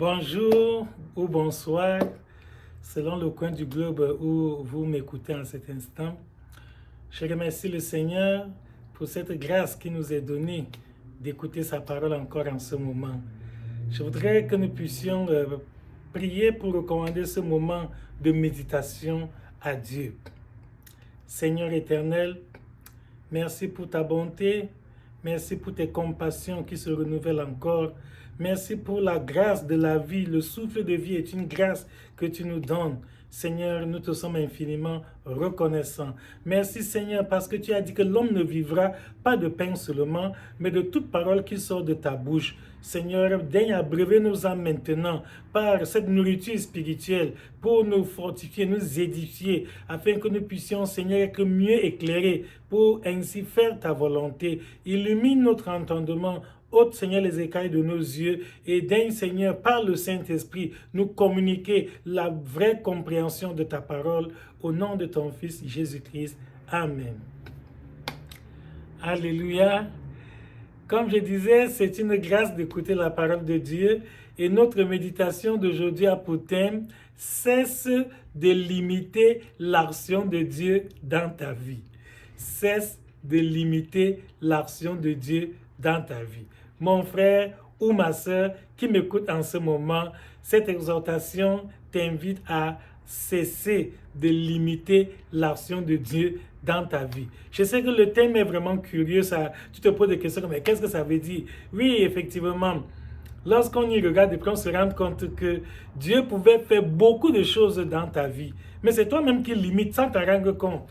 Bonjour ou bonsoir, selon le coin du globe où vous m'écoutez en cet instant. Je remercie le Seigneur pour cette grâce qui nous est donnée d'écouter sa parole encore en ce moment. Je voudrais que nous puissions prier pour recommander ce moment de méditation à Dieu. Seigneur éternel, merci pour ta bonté, merci pour tes compassions qui se renouvellent encore. Merci pour la grâce de la vie. Le souffle de vie est une grâce que tu nous donnes. Seigneur, nous te sommes infiniment reconnaissants. Merci Seigneur parce que tu as dit que l'homme ne vivra pas de pain seulement, mais de toute parole qui sort de ta bouche. Seigneur, daigne abreuver nos âmes maintenant par cette nourriture spirituelle pour nous fortifier, nous édifier, afin que nous puissions, Seigneur, être mieux éclairés pour ainsi faire ta volonté. Illumine notre entendement. Ôte, Seigneur, les écailles de nos yeux et daigne, Seigneur, par le Saint-Esprit, nous communiquer la vraie compréhension de ta parole au nom de ton Fils Jésus-Christ. Amen. Alléluia. Comme je disais, c'est une grâce d'écouter la parole de Dieu et notre méditation d'aujourd'hui a pour thème « Cesse de limiter l'action de Dieu dans ta vie ». Cesse de limiter l'action de Dieu dans ta vie. Mon frère ou ma sœur qui m'écoute en ce moment, cette exhortation t'invite à cesser de limiter l'action de Dieu dans ta vie. Je sais que le thème est vraiment curieux, tu te poses des questions, mais qu'est-ce que ça veut dire? Oui, effectivement, lorsqu'on y regarde, on se rend compte que Dieu pouvait faire beaucoup de choses dans ta vie, mais c'est toi-même qui limites sans t'en rendre compte.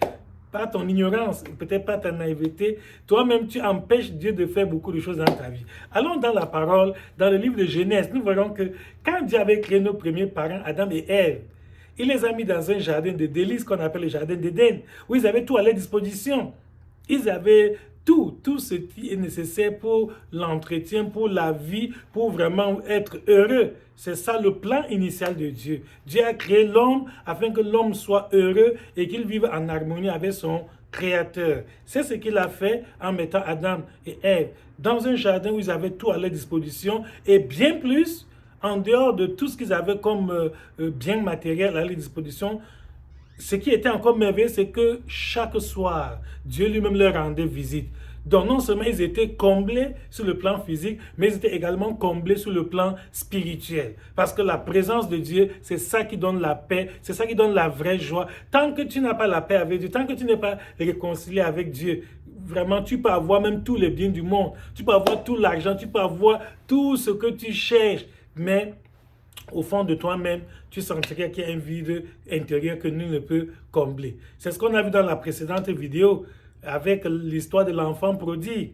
Par ton ignorance, peut-être pas ta naïveté, toi-même tu empêches Dieu de faire beaucoup de choses dans ta vie. Allons dans la parole, dans le livre de Genèse, nous verrons que quand Dieu avait créé nos premiers parents, Adam et Ève, il les a mis dans un jardin de délices qu'on appelle le jardin d'Éden, où ils avaient tout à leur disposition. Ils avaient tout ce qui est nécessaire pour l'entretien, pour la vie, pour vraiment être heureux. C'est ça le plan initial de Dieu. Dieu a créé l'homme afin que l'homme soit heureux et qu'il vive en harmonie avec son Créateur. C'est ce qu'il a fait en mettant Adam et Ève dans un jardin où ils avaient tout à leur disposition et bien plus, en dehors de tout ce qu'ils avaient comme bien matériel à leur disposition. Ce qui était encore merveilleux, c'est que chaque soir, Dieu lui-même leur rendait visite. Donc non seulement ils étaient comblés sur le plan physique, mais ils étaient également comblés sur le plan spirituel. Parce que la présence de Dieu, c'est ça qui donne la paix, c'est ça qui donne la vraie joie. Tant que tu n'as pas la paix avec Dieu, tant que tu n'es pas réconcilié avec Dieu, vraiment tu peux avoir même tous les biens du monde, tu peux avoir tout l'argent, tu peux avoir tout ce que tu cherches, mais au fond de toi-même, tu sentirais qu'il y a un vide intérieur que nul ne peut combler. C'est ce qu'on a vu dans la précédente vidéo avec l'histoire de l'enfant prodigue.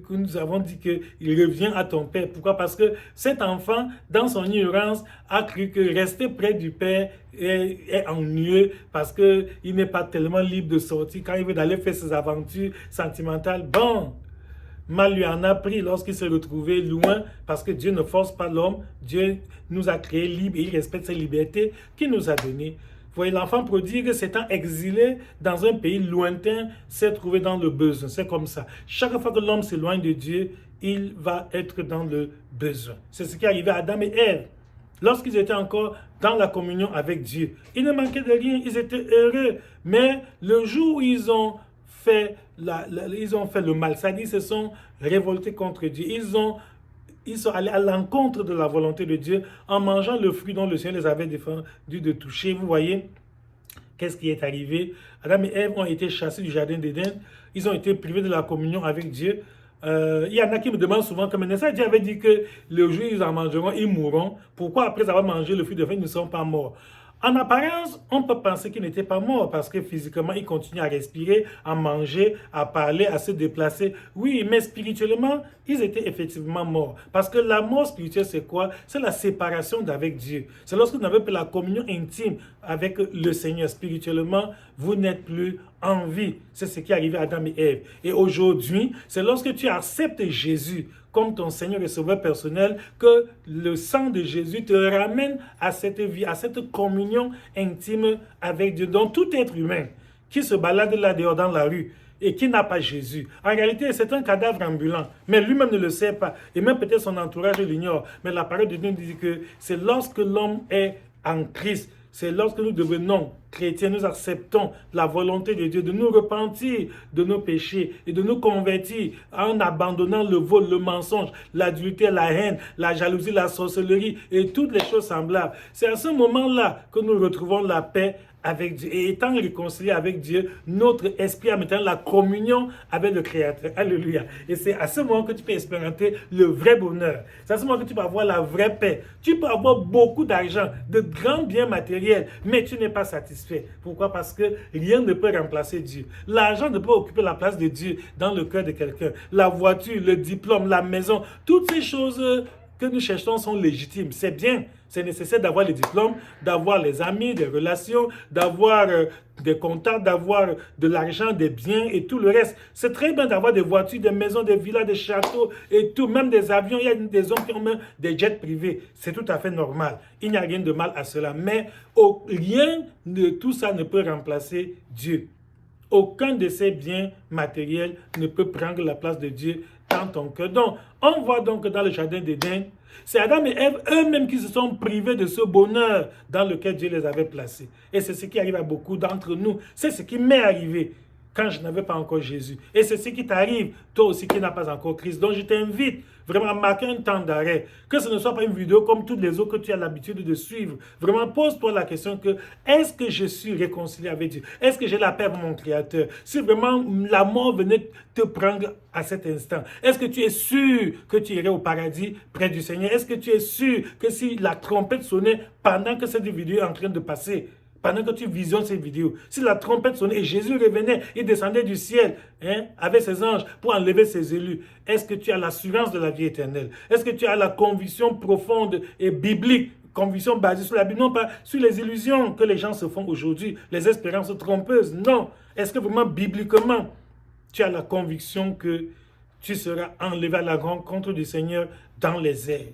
Nous avons dit qu'il revient à ton père. Pourquoi? Parce que cet enfant, dans son ignorance, a cru que rester près du père est ennuyeux parce qu'il n'est pas tellement libre de sortir quand il veut aller faire ses aventures sentimentales. Bon, mal lui en a pris lorsqu'il s'est retrouvé loin parce que Dieu ne force pas l'homme. Dieu nous a créés libres et il respecte ses libertés qu'il nous a données. Vous voyez, l'enfant prodigue s'étant exilé dans un pays lointain s'est trouvé dans le besoin. C'est comme ça. Chaque fois que l'homme s'éloigne de Dieu, il va être dans le besoin. C'est ce qui est arrivé à Adam et Ève. Lorsqu'ils étaient encore dans la communion avec Dieu, ils ne manquaient de rien, ils étaient heureux. Mais le jour où ils ont fait le mal, c'est-à-dire ils se sont révoltés contre Dieu. Ils sont allés à l'encontre de la volonté de Dieu en mangeant le fruit dont le Seigneur les avait défendus de toucher. Vous voyez, qu'est-ce qui est arrivé? Adam et Ève ont été chassés du jardin d'Éden. Ils ont été privés de la communion avec Dieu. Il y en a qui me demandent souvent, comme Dieu avait dit que le jour où ils en mangeront, ils mourront. Pourquoi après avoir mangé le fruit de vie, ils ne sont pas morts? En apparence, on peut penser qu'ils n'étaient pas morts parce que physiquement, ils continuent à respirer, à manger, à parler, à se déplacer. Oui, mais spirituellement, ils étaient effectivement morts. Parce que la mort spirituelle, c'est quoi? C'est la séparation d'avec Dieu. C'est lorsque vous n'avez pas la communion intime avec le Seigneur. Spirituellement, vous n'êtes plus en vie. C'est ce qui est arrivé à Adam et Ève. Et aujourd'hui, c'est lorsque tu acceptes Jésus comme ton Seigneur et Sauveur personnel, que le sang de Jésus te ramène à cette vie, à cette communion intime avec Dieu. Donc tout être humain qui se balade là dehors dans la rue et qui n'a pas Jésus. En réalité, c'est un cadavre ambulant, mais lui-même ne le sait pas, et même peut-être son entourage l'ignore. Mais la parole de Dieu nous dit que c'est lorsque l'homme est en Christ, c'est lorsque nous devenons chrétiens, nous acceptons la volonté de Dieu de nous repentir de nos péchés et de nous convertir en abandonnant le vol, le mensonge, l'adultère, la haine, la jalousie, la sorcellerie et toutes les choses semblables. C'est à ce moment-là que nous retrouvons la paix avec Dieu. Et étant réconcilié avec Dieu, notre esprit a maintenant la communion avec le Créateur. Alléluia. Et c'est à ce moment que tu peux expérimenter le vrai bonheur. C'est à ce moment que tu peux avoir la vraie paix. Tu peux avoir beaucoup d'argent, de grands biens matériels, mais tu n'es pas satisfait. Pourquoi? Parce que rien ne peut remplacer Dieu. L'argent ne peut occuper la place de Dieu dans le cœur de quelqu'un. La voiture, le diplôme, la maison, toutes ces choses que nous cherchons sont légitimes. C'est bien. C'est nécessaire d'avoir les diplômes, d'avoir les amis, des relations, d'avoir des contacts, d'avoir de l'argent, des biens et tout le reste. C'est très bien d'avoir des voitures, des maisons, des villas, des châteaux et tout, même des avions. Il y a des hommes qui ont même des jets privés. C'est tout à fait normal. Il n'y a rien de mal à cela. Mais rien de tout ça ne peut remplacer Dieu. Aucun de ces biens matériels ne peut prendre la place de Dieu dans ton cœur. Donc, on voit donc que dans le jardin d'Éden, c'est Adam et Ève eux-mêmes qui se sont privés de ce bonheur dans lequel Dieu les avait placés. Et c'est ce qui arrive à beaucoup d'entre nous. C'est ce qui m'est arrivé quand je n'avais pas encore Jésus. Et c'est ce qui t'arrive, toi aussi qui n'as pas encore Christ. Donc je t'invite vraiment à marquer un temps d'arrêt. Que ce ne soit pas une vidéo comme toutes les autres que tu as l'habitude de suivre. Vraiment, pose-toi la question que, est-ce que je suis réconcilié avec Dieu? Est-ce que j'ai la paix avec mon Créateur? Si vraiment la mort venait te prendre à cet instant, est-ce que tu es sûr que tu irais au paradis près du Seigneur? Est-ce que tu es sûr que si la trompette sonnait pendant que cette vidéo est en train de passer, pendant que tu visionnes ces vidéos, si la trompette sonnait et Jésus revenait, il descendait du ciel avec ses anges pour enlever ses élus, est-ce que tu as l'assurance de la vie éternelle? Est-ce que tu as la conviction profonde et biblique, conviction basée sur la Bible, non pas sur les illusions que les gens se font aujourd'hui, les espérances trompeuses? Non. Est-ce que vraiment bibliquement, tu as la conviction que tu seras enlevé à la rencontre du Seigneur dans les airs?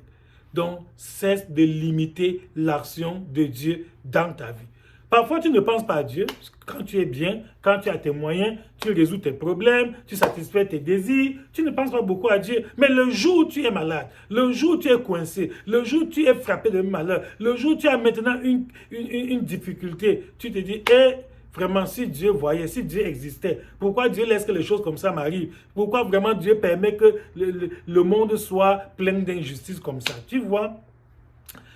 Donc, cesse de limiter l'action de Dieu dans ta vie. Parfois, tu ne penses pas à Dieu. Quand tu es bien, quand tu as tes moyens, tu résous tes problèmes, tu satisfais tes désirs, tu ne penses pas beaucoup à Dieu. Mais le jour où tu es malade, le jour où tu es coincé, le jour où tu es frappé de malheur, le jour où tu as maintenant une difficulté, tu te dis, vraiment, si Dieu voyait, si Dieu existait, pourquoi Dieu laisse que les choses comme ça m'arrivent? Pourquoi vraiment Dieu permet que le monde soit plein d'injustices comme ça? Tu vois,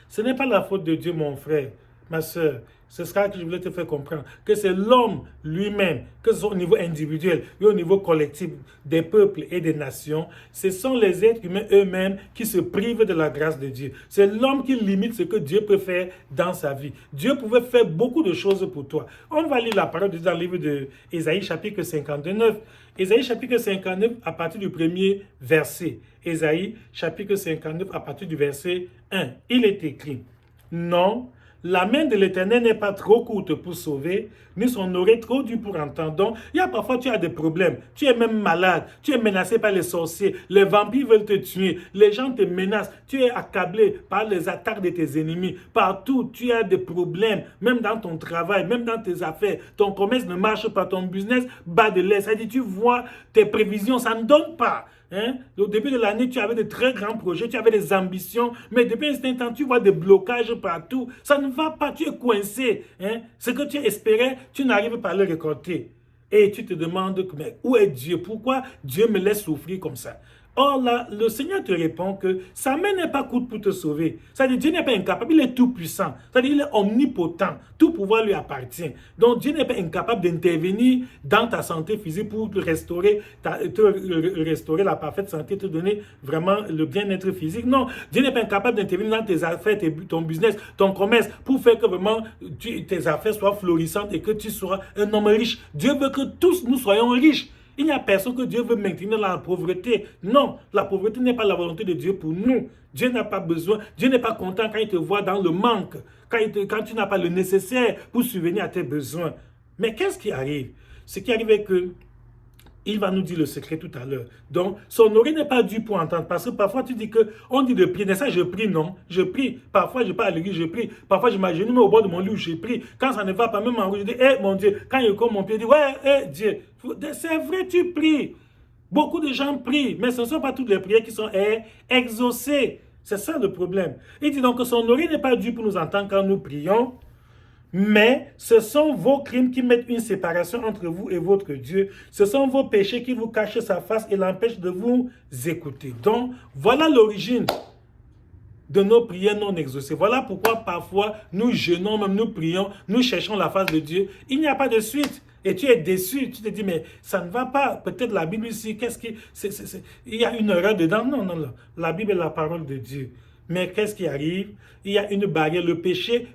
ce n'est pas la faute de Dieu, mon frère, ma soeur. C'est ça que je voulais te faire comprendre, que c'est l'homme lui-même, que ce soit au niveau individuel et au niveau collectif des peuples et des nations, ce sont les êtres humains eux-mêmes qui se privent de la grâce de Dieu. C'est l'homme qui limite ce que Dieu peut faire dans sa vie. Dieu pouvait faire beaucoup de choses pour toi. On va lire la parole de Dieu dans le livre d'Ésaïe chapitre 59. Ésaïe chapitre 59 à partir du premier verset. Ésaïe chapitre 59 à partir du verset 1. Il est écrit, « Non, la main de l'Éternel n'est pas trop courte pour sauver, ni son oreille trop dure pour entendre. » Donc, il y a parfois, tu as des problèmes. Tu es même malade. Tu es menacé par les sorciers. Les vampires veulent te tuer. Les gens te menacent. Tu es accablé par les attaques de tes ennemis. Partout, tu as des problèmes. Même dans ton travail, même dans tes affaires. Ton commerce ne marche pas. Ton business bat de l'air. Ça dit, tu vois tes prévisions, ça ne donne pas. Au début de l'année, tu avais de très grands projets, tu avais des ambitions, mais depuis un certain temps, tu vois des blocages partout. Ça ne va pas, tu es coincé. Ce que tu espérais, tu n'arrives pas à le récolter. Et tu te demandes, mais où est Dieu? Pourquoi Dieu me laisse souffrir comme ça? Or là, le Seigneur te répond que sa main n'est pas courte pour te sauver. C'est-à-dire, Dieu n'est pas incapable, il est tout puissant. C'est-à-dire, il est omnipotent. Tout pouvoir lui appartient. Donc, Dieu n'est pas incapable d'intervenir dans ta santé physique pour te restaurer la parfaite santé, te donner vraiment le bien-être physique. Non, Dieu n'est pas incapable d'intervenir dans tes affaires, ton business, ton commerce, pour faire que vraiment tes affaires soient florissantes et que tu sois un homme riche. Dieu veut que tous nous soyons riches. Il n'y a personne que Dieu veut maintenir dans la pauvreté. Non, la pauvreté n'est pas la volonté de Dieu pour nous. Dieu n'a pas besoin, Dieu n'est pas content quand il te voit dans le manque, quand tu n'as pas le nécessaire pour subvenir à tes besoins. Mais qu'est-ce qui arrive? Ce qui arrive est que Il va nous dire le secret tout à l'heure. Donc, son oreille n'est pas due pour entendre. Parce que parfois, tu dis que on dit de prier. Mais ça, je prie, non. Je prie. Parfois, je pars à l'église, je prie. Parfois, je me mets au bord de mon lit où je prie. Quand ça ne va pas, même en rouge, je dis, mon Dieu. Quand il comme mon pied, je dis, ouais, Dieu. C'est vrai, tu pries. Beaucoup de gens prient. Mais ce ne sont pas toutes les prières qui sont exaucées. C'est ça le problème. Il dit donc que son oreille n'est pas due pour nous entendre quand nous prions. Mais ce sont vos crimes qui mettent une séparation entre vous et votre Dieu. Ce sont vos péchés qui vous cachent sa face et l'empêchent de vous écouter. Donc, voilà l'origine de nos prières non exaucées. Voilà pourquoi parfois nous jeûnons, même nous prions, nous cherchons la face de Dieu. Il n'y a pas de suite. Et tu es déçu, tu te dis, mais ça ne va pas. Peut-être la Bible ici, il y a une erreur dedans. Non, non, non. La Bible est la parole de Dieu. Mais qu'est-ce qui arrive? Il y a une barrière. Le péché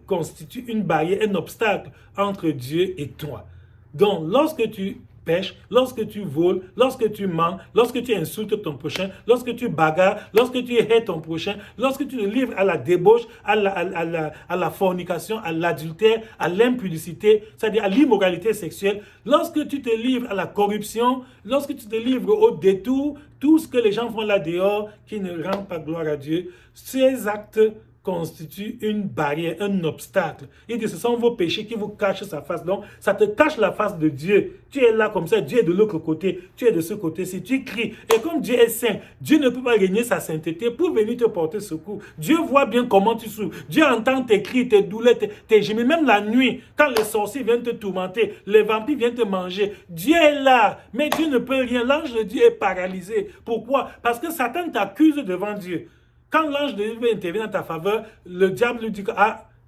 constitue une barrière, un obstacle entre Dieu et toi. Donc, lorsque tu pêches, lorsque tu voles, lorsque tu mens, lorsque tu insultes ton prochain, lorsque tu bagarres, lorsque tu hais ton prochain, lorsque tu te livres à la débauche, à la fornication, à l'adultère, à l'impudicité, c'est-à-dire à l'immoralité sexuelle, lorsque tu te livres à la corruption, lorsque tu te livres au détour, tout ce que les gens font là dehors qui ne rend pas gloire à Dieu, ces actes constitue une barrière, un obstacle. Il dit, ce sont vos péchés qui vous cachent sa face. Donc, ça te cache la face de Dieu. Tu es là comme ça, Dieu est de l'autre côté, tu es de ce côté-ci, tu cries. Et comme Dieu est saint, Dieu ne peut pas régner sa sainteté pour venir te porter secours. Dieu voit bien comment tu souffres. Dieu entend tes cris, tes douleurs, tes gémissements. Même la nuit, quand les sorciers viennent te tourmenter, les vampires viennent te manger. Dieu est là, mais Dieu ne peut rien. L'ange de Dieu est paralysé. Pourquoi? Parce que Satan t'accuse devant Dieu. Quand l'ange de Dieu intervient en ta faveur, le diable lui dit que,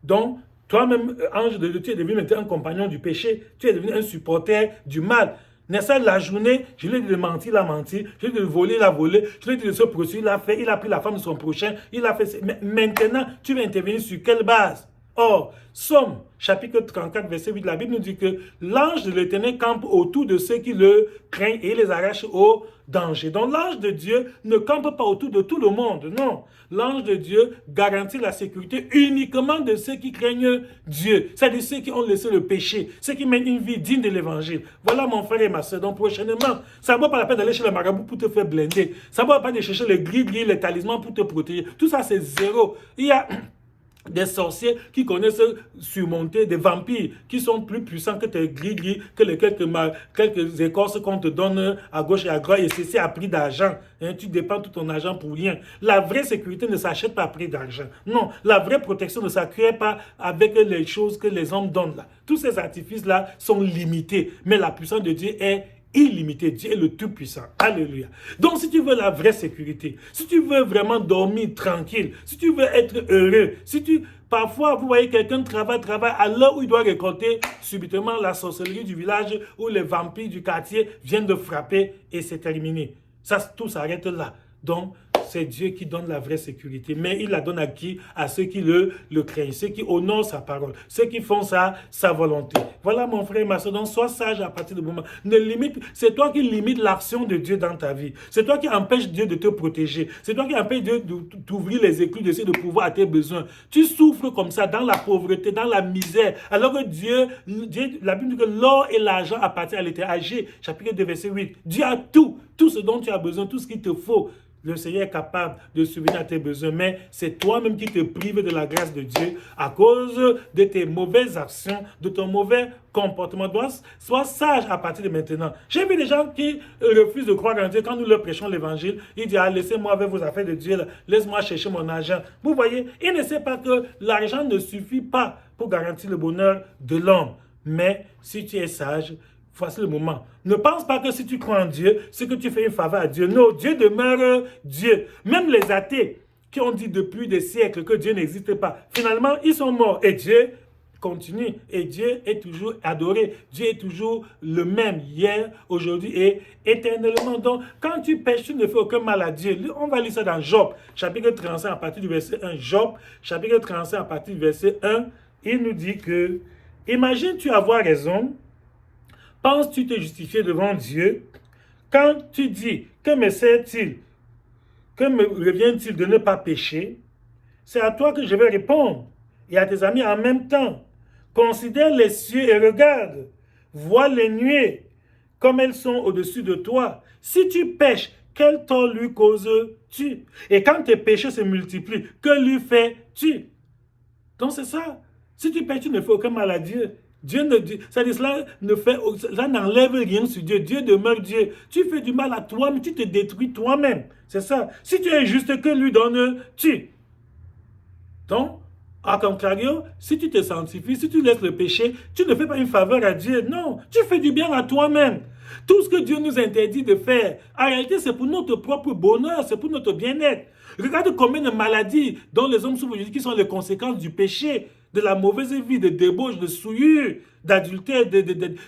donc, toi-même, ange de Dieu, tu es devenu maintenant un compagnon du péché, tu es devenu un supporter du mal. N'est-ce pas, la journée, je lui ai dit de mentir, il a menti, je lui ai dit de voler, il a volé, je lui ai dit de se poursuivre, il a fait, il a pris la femme de son prochain, il a fait. Mais maintenant, tu vas intervenir sur quelle base? Or, Somme, chapitre 34, verset 8, la Bible nous dit que l'ange de l'Éternel campe autour de ceux qui le craignent et les arrache au danger. Donc l'ange de Dieu ne campe pas autour de tout le monde, non. L'ange de Dieu garantit la sécurité uniquement de ceux qui craignent Dieu, c'est-à-dire ceux qui ont laissé le péché, ceux qui mènent une vie digne de l'évangile. Voilà mon frère et ma soeur. Donc prochainement, ça ne vaut pas la peine d'aller chez le marabout pour te faire blinder. Ça ne vaut pas de chercher les gris-gris, les talismans pour te protéger. Tout ça c'est zéro. Il y a des sorciers qui connaissent surmonter des vampires qui sont plus puissants que tes gris-gris, que les quelques écorces qu'on te donne à gauche et à droite, et c'est à prix d'argent. Tu dépenses tout ton argent pour rien. La vraie sécurité ne s'achète pas à prix d'argent. Non, la vraie protection ne s'acquiert pas avec les choses que les hommes donnent là. Tous ces artifices-là sont limités, mais la puissance de Dieu est illimité. Dieu est le Tout-Puissant. Alléluia. Donc, si tu veux la vraie sécurité, si tu veux vraiment dormir tranquille, si tu veux être heureux, parfois, vous voyez quelqu'un travaille, à l'heure où il doit récolter, subitement, la sorcellerie du village ou les vampires du quartier viennent de frapper et c'est terminé. Ça, tout s'arrête là. Donc, c'est Dieu qui donne la vraie sécurité. Mais il la donne à qui? À ceux qui le craignent, ceux qui honorent sa parole, ceux qui font sa volonté. Voilà mon frère et ma soeur. Donc sois sage à partir du moment. C'est toi qui limites l'action de Dieu dans ta vie. C'est toi qui empêches Dieu de te protéger. C'est toi qui empêches Dieu d'ouvrir les écluses de de pouvoir à tes besoins. Tu souffres comme ça dans la pauvreté, dans la misère. Alors que Dieu la Bible dit que l'or et l'argent appartiennent à l'Éternel. Agé, chapitre 2, verset 8. Dieu a tout ce dont tu as besoin, tout ce qu'il te faut. Le Seigneur est capable de subvenir à tes besoins, mais c'est toi-même qui te prives de la grâce de Dieu à cause de tes mauvaises actions, de ton mauvais comportement. Sois sage à partir de maintenant. J'ai vu des gens qui refusent de croire en Dieu quand nous leur prêchons l'évangile. Ils disent, laissez-moi avec vos affaires de Dieu, laisse-moi chercher mon argent. Vous voyez, ils ne savent pas que l'argent ne suffit pas pour garantir le bonheur de l'homme. Mais si tu es sage, voici le moment. Ne pense pas que si tu crois en Dieu, c'est que tu fais une faveur à Dieu. Non, Dieu demeure Dieu. Même les athées qui ont dit depuis des siècles que Dieu n'existe pas, finalement, ils sont morts. Et Dieu continue. Et Dieu est toujours adoré. Dieu est toujours le même hier, aujourd'hui et éternellement. Donc, quand tu pêches, tu ne fais aucun mal à Dieu. On va lire ça dans Job, chapitre 35 à partir du verset 1. Job, chapitre 35 à partir du verset 1. Il nous dit que, imagine-tu avoir raison. Penses-tu te justifier devant Dieu quand tu dis que me sert-il, que me revient-il de ne pas pécher? C'est à toi que je vais répondre et à tes amis en même temps. Considère les cieux et regarde, vois les nuées, comme elles sont au-dessus de toi. Si tu pèches, quel tort lui causes-tu? Et quand tes péchés se multiplient, que lui fais-tu? Donc c'est ça. Si tu pèches, tu ne fais aucun mal à Dieu. Dieu ne dit, ça dit, cela n'enlève rien sur Dieu. Dieu demeure Dieu. Tu fais du mal à toi, mais tu te détruis toi-même. C'est ça. Si tu es juste, que lui donnes-tu? Donc, à contrario, si tu te sanctifies, si tu laisses le péché, tu ne fais pas une faveur à Dieu. Non, tu fais du bien à toi-même. Tout ce que Dieu nous interdit de faire, en réalité, c'est pour notre propre bonheur, c'est pour notre bien-être. Regarde combien de maladies dont les hommes souffrent aujourd'hui qui sont les conséquences du péché, de la mauvaise vie, de débauche, de souillure, d'adultère,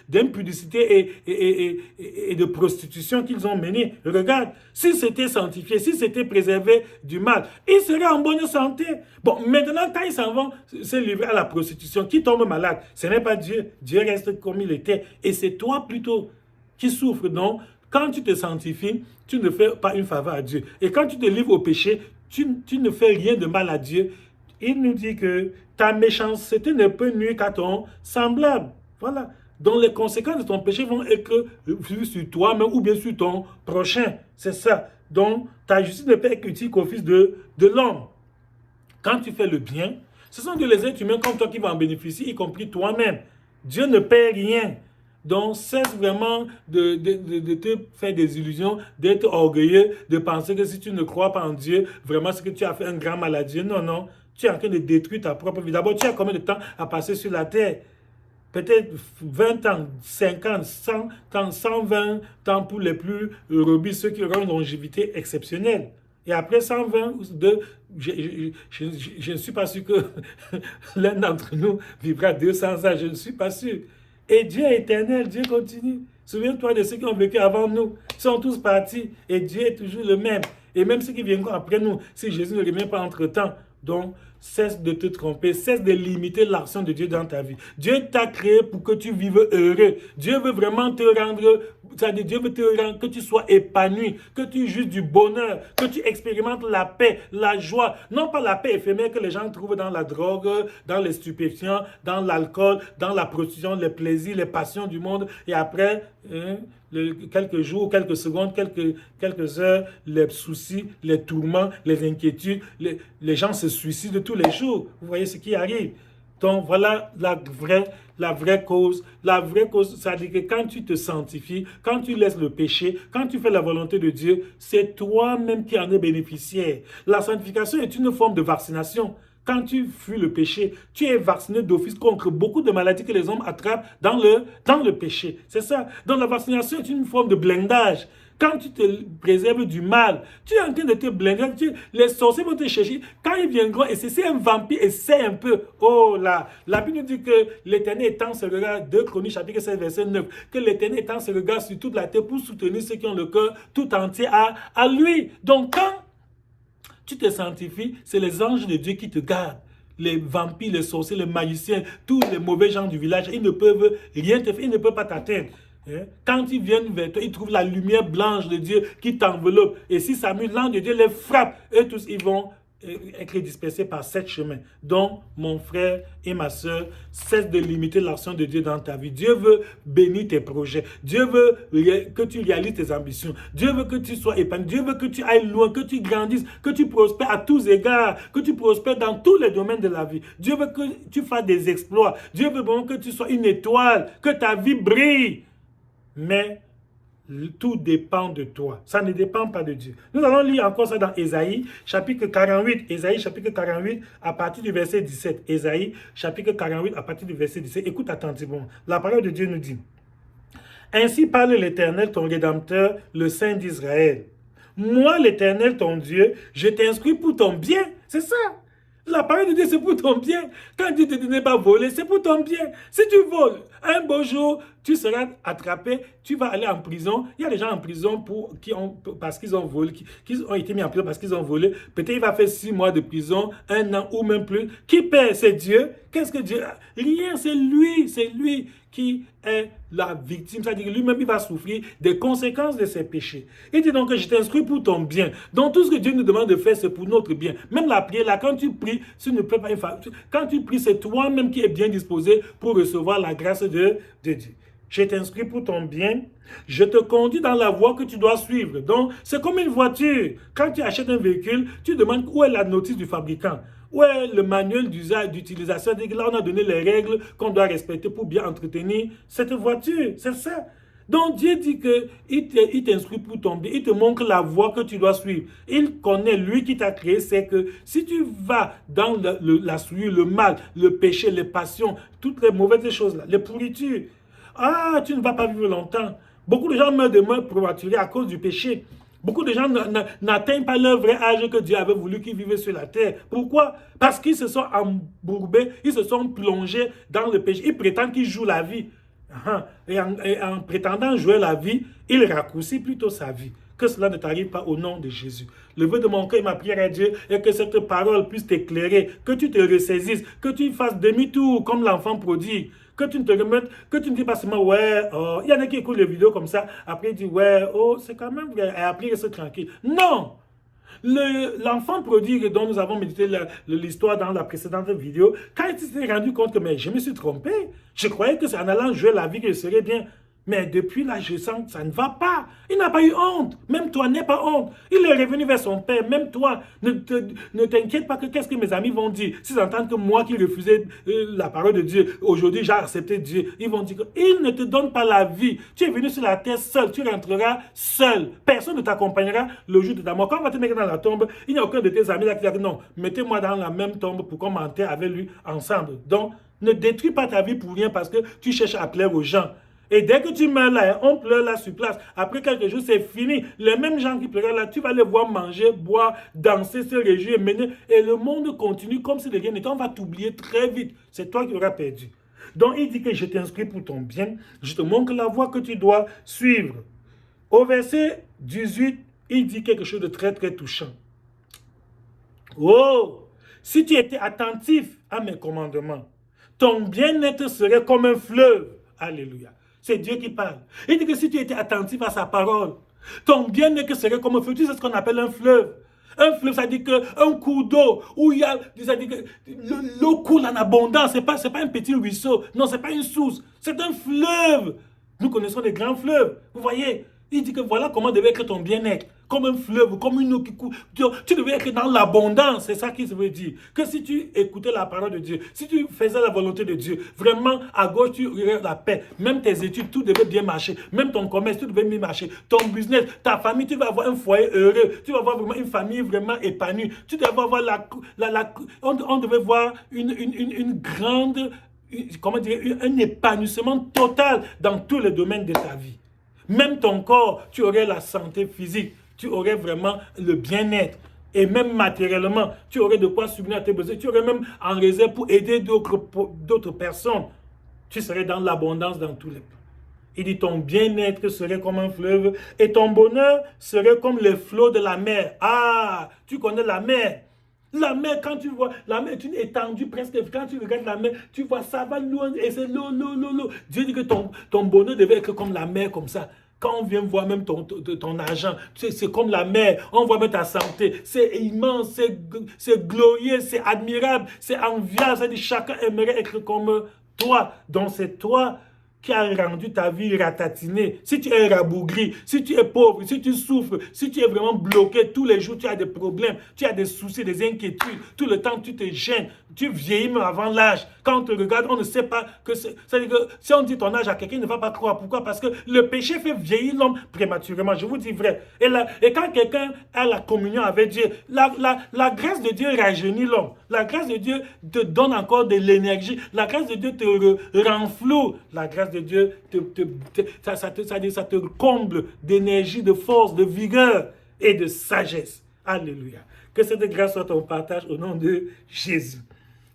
d'impudicité et de prostitution qu'ils ont mené. Regarde, s'ils s'étaient sanctifiés, s'ils s'étaient préservés du mal, ils seraient en bonne santé. Bon, maintenant, quand ils s'en vont se livrer à la prostitution, qui tombe malade, ce n'est pas Dieu. Dieu reste comme il était. Et c'est toi plutôt qui souffres. Donc, quand tu te sanctifies, tu ne fais pas une faveur à Dieu. Et quand tu te livres au péché, tu ne fais rien de mal à Dieu. Il nous dit que ta méchanceté ne peut nuire qu'à ton semblable. Voilà. Donc les conséquences de ton péché vont être sur toi-même ou bien sur ton prochain. C'est ça. Donc ta justice ne peut être utile qu'au fils de l'homme. Quand tu fais le bien, ce sont que les êtres humains comme toi qui vont en bénéficier, y compris toi-même. Dieu ne paie rien. Donc, cesse vraiment de te faire des illusions, d'être orgueilleux, de penser que si tu ne crois pas en Dieu, vraiment c'est que tu as fait un grand mal à Dieu. Non, non. Tu es en train de détruire ta propre vie. D'abord, tu as combien de temps à passer sur la terre? Peut-être 20 ans, 50, 100 ans, 120 ans pour les plus robustes, ceux qui auront une longévité exceptionnelle. Et après 122, je ne suis pas sûr que l'un d'entre nous vivra 200 ans. Je ne suis pas sûr. Et Dieu est éternel, Dieu continue. Souviens-toi de ceux qui ont vécu avant nous. Ils sont tous partis. Et Dieu est toujours le même. Et même ceux qui viendront après nous, si Jésus ne revient pas entre-temps. Donc, cesse de te tromper, cesse de limiter l'action de Dieu dans ta vie. Dieu t'a créé pour que tu vives heureux. Dieu veut vraiment te rendre, c'est-à-dire Dieu veut te rendre que tu sois épanoui, que tu jouisses du bonheur, que tu expérimentes la paix, la joie. Non pas la paix éphémère que les gens trouvent dans la drogue, dans les stupéfiants, dans l'alcool, dans la prostitution, les plaisirs, les passions du monde. Et après, quelques jours, quelques secondes, quelques heures, les soucis, les tourments, les inquiétudes, les gens se suicident tous les jours. Vous voyez ce qui arrive. Donc voilà la vraie cause. La vraie cause, c'est-à-dire que quand tu te sanctifies, quand tu laisses le péché, quand tu fais la volonté de Dieu, c'est toi-même qui en es bénéficiaire. La sanctification est une forme de vaccination. Quand tu fuis le péché, tu es vacciné d'office contre beaucoup de maladies que les hommes attrapent dans le péché. C'est ça. Donc la vaccination est une forme de blindage. Quand tu te préserves du mal, tu es en train de te blinder. Les sorciers vont te chercher. Quand ils viendront, et c'est un vampire, essaie un peu. Oh là, la Bible nous dit que l'Éternel étend ce regard, 2 Chroniques chapitre 7 verset 9, que l'Éternel étend ce regard sur toute la terre pour soutenir ceux qui ont le cœur tout entier à lui. Donc quand tu te sanctifies, c'est les anges de Dieu qui te gardent. Les vampires, les sorciers, les magiciens, tous les mauvais gens du village, ils ne peuvent rien te faire, ils ne peuvent pas t'atteindre. Quand ils viennent vers toi, ils trouvent la lumière blanche de Dieu qui t'enveloppe. Et si Samuel, l'ange de Dieu les frappe, eux tous, ils vont être dispersés par 7 chemins. Donc, mon frère et ma soeur, cesse de limiter l'action de Dieu dans ta vie. Dieu veut bénir tes projets. Dieu veut que tu réalises tes ambitions. Dieu veut que tu sois épanoui. Dieu veut que tu ailles loin, que tu grandisses, que tu prospères à tous égards, que tu prospères dans tous les domaines de la vie. Dieu veut que tu fasses des exploits. Dieu veut vraiment que tu sois une étoile, que ta vie brille. Mais tout dépend de toi. Ça ne dépend pas de Dieu. Nous allons lire encore ça dans Ésaïe, chapitre 48. Ésaïe, chapitre 48, à partir du verset 17. Ésaïe, chapitre 48, à partir du verset 17. Écoute attentivement. La parole de Dieu nous dit: Ainsi parle l'Éternel, ton Rédempteur, le Saint d'Israël. Moi, l'Éternel, ton Dieu, je t'instruis pour ton bien. C'est ça. La parole de Dieu, c'est pour ton bien. Quand Dieu te dit de ne pas voler, c'est pour ton bien. Si tu voles, un beau jour, tu seras attrapé, tu vas aller en prison. Il y a des gens en prison parce qu'ils ont volé, qui ont été mis en prison parce qu'ils ont volé. Peut-être il va faire 6 mois de prison, 1 an ou même plus. Qui paie? C'est Dieu. Qu'est-ce que Dieu a? Rien, c'est lui qui est la victime. C'est-à-dire que lui-même, il va souffrir des conséquences de ses péchés. Il dit donc que je t'instruis pour ton bien. Donc tout ce que Dieu nous demande de faire, c'est pour notre bien. Même la prière, là, quand tu pries, tu ne peux pas quand tu pries, c'est toi-même qui es bien disposé pour recevoir la grâce de Dieu. je t'instruis pour ton bien, je te conduis dans la voie que tu dois suivre. Donc, c'est comme une voiture. Quand tu achètes un véhicule, tu demandes où est la notice du fabricant, où est le manuel d'utilisation. Là, on a donné les règles qu'on doit respecter pour bien entretenir cette voiture. C'est ça. Donc Dieu dit qu'il t'instruit pour ton bien, il te montre la voie que tu dois suivre. Il connaît, lui qui t'a créé, c'est que si tu vas dans la souillure, le mal, le péché, les passions, toutes les mauvaises choses-là, les pourritures, tu ne vas pas vivre longtemps. Beaucoup de gens meurent de mort prématurée à cause du péché. Beaucoup de gens n'atteignent pas leur vrai âge que Dieu avait voulu qu'ils vivent sur la terre. Pourquoi? Parce qu'ils se sont embourbés, ils se sont plongés dans le péché. Ils prétendent qu'ils jouent la vie. Et en prétendant jouer la vie, il raccourcit plutôt sa vie. Que cela ne t'arrive pas au nom de Jésus. Le vœu de mon cœur et ma prière à Dieu est que cette parole puisse t'éclairer, que tu te ressaisisses, que tu fasses demi-tour comme l'enfant prodigue, que tu ne te remettes, que tu ne dis pas seulement ouais, il y en a qui écoutent les vidéos comme ça, après ils disent ouais, c'est quand même vrai, et après ils restent tranquilles. Non! L'enfant prodigue dont nous avons médité l'histoire dans la précédente vidéo, quand il s'est rendu compte que mais je me suis trompé, je croyais que c'est en allant jouer la vie que je serais bien. Mais depuis là, je sens que ça ne va pas. Il n'a pas eu honte. Même toi, n'aie pas honte. Il est revenu vers son père. Même toi, ne t'inquiète pas que qu'est-ce que mes amis vont dire. S'ils entendent que moi qui refusais la parole de Dieu, aujourd'hui j'ai accepté Dieu, ils vont dire qu'il ne te donne pas la vie. Tu es venu sur la terre seul. Tu rentreras seul. Personne ne t'accompagnera le jour de ta mort. Quand on va te mettre dans la tombe, il n'y a aucun de tes amis là qui dit non, mettez-moi dans la même tombe pour qu'on m'enterre avec lui ensemble. Donc, ne détruis pas ta vie pour rien parce que tu cherches à plaire aux gens. Et dès que tu meurs là, on pleure là sur place. Après quelques jours, c'est fini. Les mêmes gens qui pleuraient là, tu vas les voir manger, boire, danser, se réjouir, mener. Et le monde continue comme si de rien n'était. On va t'oublier très vite. C'est toi qui auras perdu. Donc, il dit que je t'inscris pour ton bien. Je te montre la voie que tu dois suivre. Au verset 18, il dit quelque chose de très, très touchant. Oh! Si tu étais attentif à mes commandements, ton bien-être serait comme un fleuve. Alléluia. C'est Dieu qui parle. Il dit que si tu étais attentif à sa parole, ton bien-être serait comme un fleuve. Tu sais ce qu'on appelle un fleuve. Un fleuve, ça dit qu'un cours d'eau où il y a, ça dit que l'eau coule en abondance. C'est pas un petit ruisseau. Non, c'est pas une source. C'est un fleuve. Nous connaissons des grands fleuves. Vous voyez? Il dit que voilà comment devait être ton bien-être. Comme un fleuve, comme une eau qui coule. Tu devais être dans l'abondance. C'est ça qu'il veut dire. Que si tu écoutais la parole de Dieu, si tu faisais la volonté de Dieu, vraiment, à gauche, tu aurais la paix. Même tes études, tout devait bien marcher. Même ton commerce, tout devait bien marcher. Ton business, ta famille, tu vas avoir un foyer heureux. Tu vas avoir vraiment une famille vraiment épanouie. Tu devais avoir on devait voir une grande, comment dire, un épanouissement total dans tous les domaines de ta vie. Même ton corps, tu aurais la santé physique, tu aurais vraiment le bien-être. Et même matériellement, tu aurais de quoi subvenir à tes besoins. Tu aurais même en réserve pour aider d'autres personnes. Tu serais dans l'abondance dans tous les plans. Il dit ton bien-être serait comme un fleuve et ton bonheur serait comme les flots de la mer. Ah, tu connais la mer. La mer, quand tu vois, la mer est une étendue presque. Quand tu regardes la mer, tu vois, ça va loin et c'est l'eau. Dieu dit que ton bonheur devait être comme la mer, comme ça. Quand on vient voir même ton argent, c'est comme la mer. On voit même ta santé. C'est immense, c'est glorieux, c'est admirable, c'est enviable. Ça dit chacun aimerait être comme toi. Donc c'est toi qui a rendu ta vie ratatinée. Si tu es rabougri, si tu es pauvre, si tu souffres, si tu es vraiment bloqué, tous les jours tu as des problèmes, tu as des soucis, des inquiétudes, tout le temps tu te gênes, tu vieillis même avant l'âge. Quand on te regarde, on ne sait pas que c'est... C'est-à-dire que si on dit ton âge à quelqu'un, il ne va pas croire. Pourquoi? Parce que le péché fait vieillir l'homme prématurément. Je vous dis vrai. Et quand quelqu'un a la communion avec Dieu, la grâce de Dieu rajeunit l'homme. La grâce de Dieu te donne encore de l'énergie. La grâce de Dieu te rend flou. La grâce de Dieu ça te comble d'énergie, de force, de vigueur et de sagesse. Alléluia. Que cette grâce soit ton partage au nom de Jésus.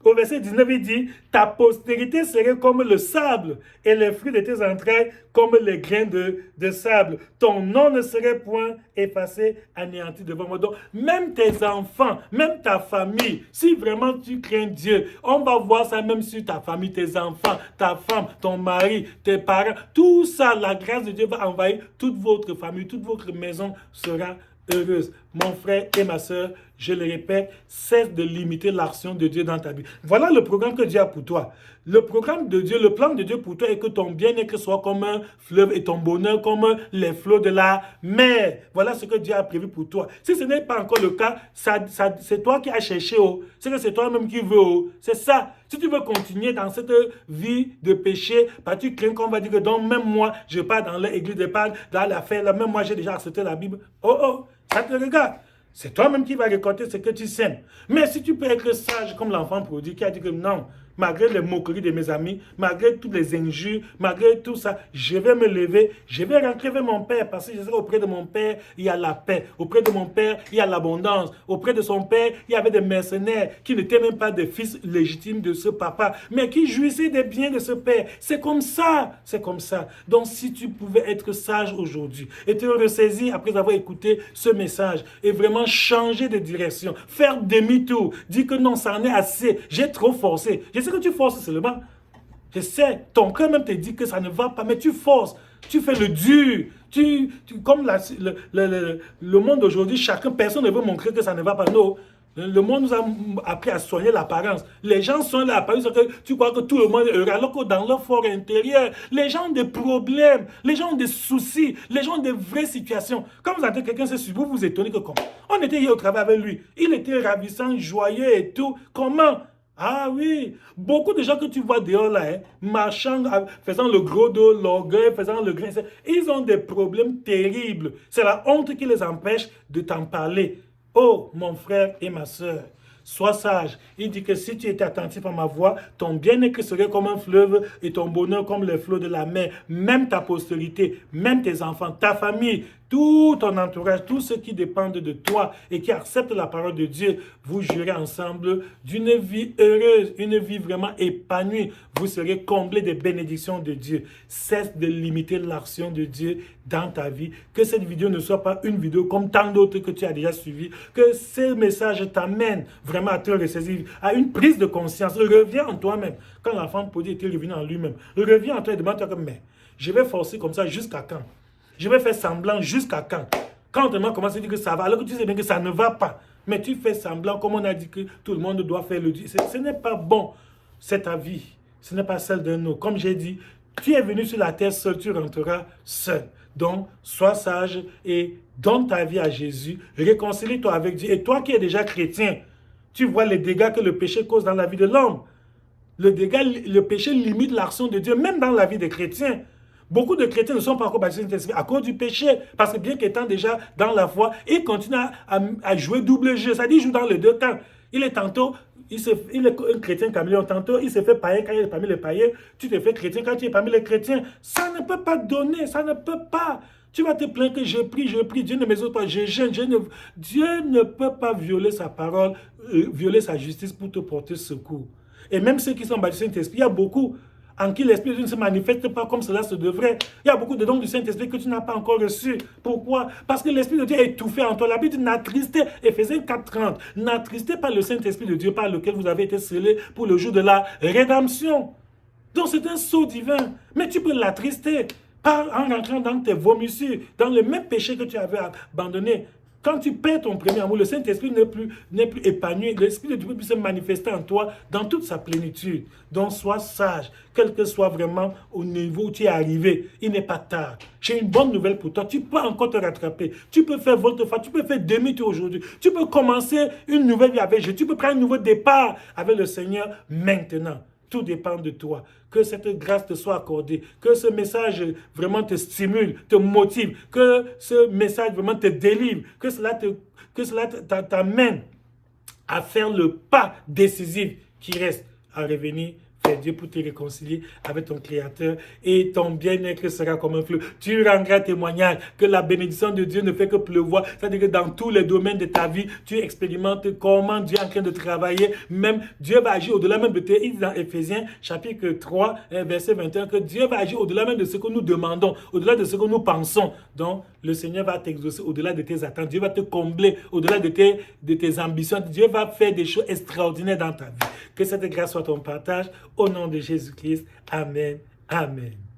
Au verset 19, il dit, ta postérité serait comme le sable et les fruits de tes entrailles comme les grains de sable. Ton nom ne serait point effacé, anéanti devant moi. Donc, même tes enfants, même ta famille, si vraiment tu crains Dieu, on va voir ça même sur ta famille, tes enfants, ta femme, ton mari, tes parents. Tout ça, la grâce de Dieu va envahir toute votre famille, toute votre maison sera heureuse. mon frère et ma soeur, je le répète, cesse de limiter l'action de Dieu dans ta vie. Voilà le programme que Dieu a pour toi. Le programme de Dieu, le plan de Dieu pour toi est que ton bien-être soit comme un fleuve et ton bonheur comme les flots de la mer. Voilà ce que Dieu a prévu pour toi. Si ce n'est pas encore le cas, c'est toi qui as cherché. C'est que c'est toi-même qui veux. C'est ça. Si tu veux continuer dans cette vie de péché, tu crains qu'on va dire que donc même moi, je pars dans l'église, je pars dans l'affaire, là, même moi j'ai déjà accepté la Bible. Ça te regarde. C'est toi-même qui vas récolter ce que tu sèmes. Mais si tu peux être sage comme l'enfant prodigue qui a dit que non, malgré les moqueries de mes amis, malgré toutes les injures, malgré tout ça, je vais me lever, je vais rentrer vers mon Père parce que je sais qu'auprès de mon Père, il y a la paix. Auprès de mon Père, il y a l'abondance. Auprès de son Père, il y avait des mercenaires qui n'étaient même pas des fils légitimes de ce papa, mais qui jouissaient des biens de ce Père. C'est comme ça, c'est comme ça. Donc si tu pouvais être sage aujourd'hui et te ressaisir après avoir écouté ce message et vraiment changer de direction, faire demi-tour, dire que non, ça en est assez, j'ai trop forcé. Je sais que tu forces seulement. Je sais, ton cœur même te dit que ça ne va pas, mais tu forces, tu fais le dur. Comme le monde d'aujourd'hui, personne ne veut montrer que ça ne va pas. Non. Le monde nous a appris à soigner l'apparence. Les gens soignent l'apparence, tu crois que tout le monde est heureux, alors que dans leur fort intérieur, les gens ont des problèmes, les gens ont des soucis, les gens ont des vraies situations. Quand vous entendez quelqu'un, c'est vous vous étonnez que comment? On était hier au travail avec lui, il était ravissant, joyeux et tout. Comment? Ah oui, beaucoup de gens que tu vois dehors là, marchant, faisant le gros dos, l'orgueil, faisant le grain, ils ont des problèmes terribles. C'est la honte qui les empêche de t'en parler. Oh, mon frère et ma soeur, sois sage. Il dit que si tu étais attentif à ma voix, ton bien-être serait comme un fleuve et ton bonheur comme les flots de la mer. Même ta postérité, même tes enfants, ta famille, tout ton entourage, tous ceux qui dépendent de toi et qui acceptent la parole de Dieu, vous jurez ensemble d'une vie heureuse, une vie vraiment épanouie. Vous serez comblés des bénédictions de Dieu. Cesse de limiter l'action de Dieu dans ta vie. Que cette vidéo ne soit pas une vidéo comme tant d'autres que tu as déjà suivies. Que ce message t'amène vraiment à te ressaisir, à une prise de conscience. Reviens en toi-même. Quand l'enfant prodigue était revenu en lui-même, reviens en toi et demande-toi mais je vais forcer comme ça jusqu'à quand? Je vais faire semblant jusqu'à quand? Quand on commence à dire que ça va, alors que tu sais bien que ça ne va pas. Mais tu fais semblant, comme on a dit que tout le monde doit faire le Dieu. Ce n'est pas bon. C'est ta vie. Ce n'est pas celle d'un autre. Comme j'ai dit, tu es venu sur la terre seul, tu rentreras seul. Donc, sois sage et donne ta vie à Jésus. Réconcilie-toi avec Dieu. Et toi qui es déjà chrétien, tu vois les dégâts que le péché cause dans la vie de l'homme. Le péché limite l'action de Dieu, même dans la vie des chrétiens. Beaucoup de chrétiens ne sont pas encore baptisés à cause du péché. Parce que bien qu'étant déjà dans la foi, ils continuent à jouer double jeu. C'est-à-dire qu'ils jouent dans les deux camps. Il est un chrétien caméléon. Tantôt, il se fait païen quand il est parmi les païens. Tu te fais chrétien quand tu es parmi les chrétiens. Ça ne peut pas donner. Ça ne peut pas. Tu vas te plaindre que je prie. Dieu ne m'exauce pas. Je jeûne. Dieu ne peut pas violer sa parole, violer sa justice pour te porter secours. Et même ceux qui sont baptisés du Saint-Esprit, il y a beaucoup en qui l'Esprit de Dieu ne se manifeste pas comme cela se devrait. Il y a beaucoup de dons du Saint-Esprit que tu n'as pas encore reçus. Pourquoi? Parce que l'Esprit de Dieu est étouffé en toi. La Bible dit n'attristez, Éphésiens 4:30, n'attristez pas le Saint-Esprit de Dieu par lequel vous avez été scellés pour le jour de la rédemption. Donc c'est un sceau divin. Mais tu peux l'attrister en rentrant dans tes vomissures, dans le même péché que tu avais abandonné. Quand tu perds ton premier amour, le Saint-Esprit n'est plus épanoui. L'Esprit de Dieu peut se manifester en toi dans toute sa plénitude. Donc, sois sage, quel que soit vraiment au niveau où tu es arrivé. Il n'est pas tard. J'ai une bonne nouvelle pour toi. Tu peux encore te rattraper. Tu peux faire volte-face. Tu peux faire demi-tour aujourd'hui. Tu peux commencer une nouvelle vie avec Jésus. Tu peux prendre un nouveau départ avec le Seigneur maintenant. Tout dépend de toi. Que cette grâce te soit accordée. Que ce message vraiment te stimule, te motive. Que ce message vraiment te délivre. Que cela t'amène à faire le pas décisif qui reste à revenir vers Dieu pour te réconcilier avec ton Créateur et ton bien-être sera comme un fleuve. Tu rendras témoignage que la bénédiction de Dieu ne fait que pleuvoir. C'est-à-dire que dans tous les domaines de ta vie, tu expérimentes comment Dieu est en train de travailler. Même Dieu va agir au-delà même de tes... Il dit dans Éphésiens chapitre 3, verset 21, que Dieu va agir au-delà même de ce que nous demandons, au-delà de ce que nous pensons. Donc, le Seigneur va t'exaucer au-delà de tes attentes. Dieu va te combler au-delà de tes ambitions. Dieu va faire des choses extraordinaires dans ta vie. Que cette grâce soit ton partage. Au nom de Jésus-Christ. Amen. Amen.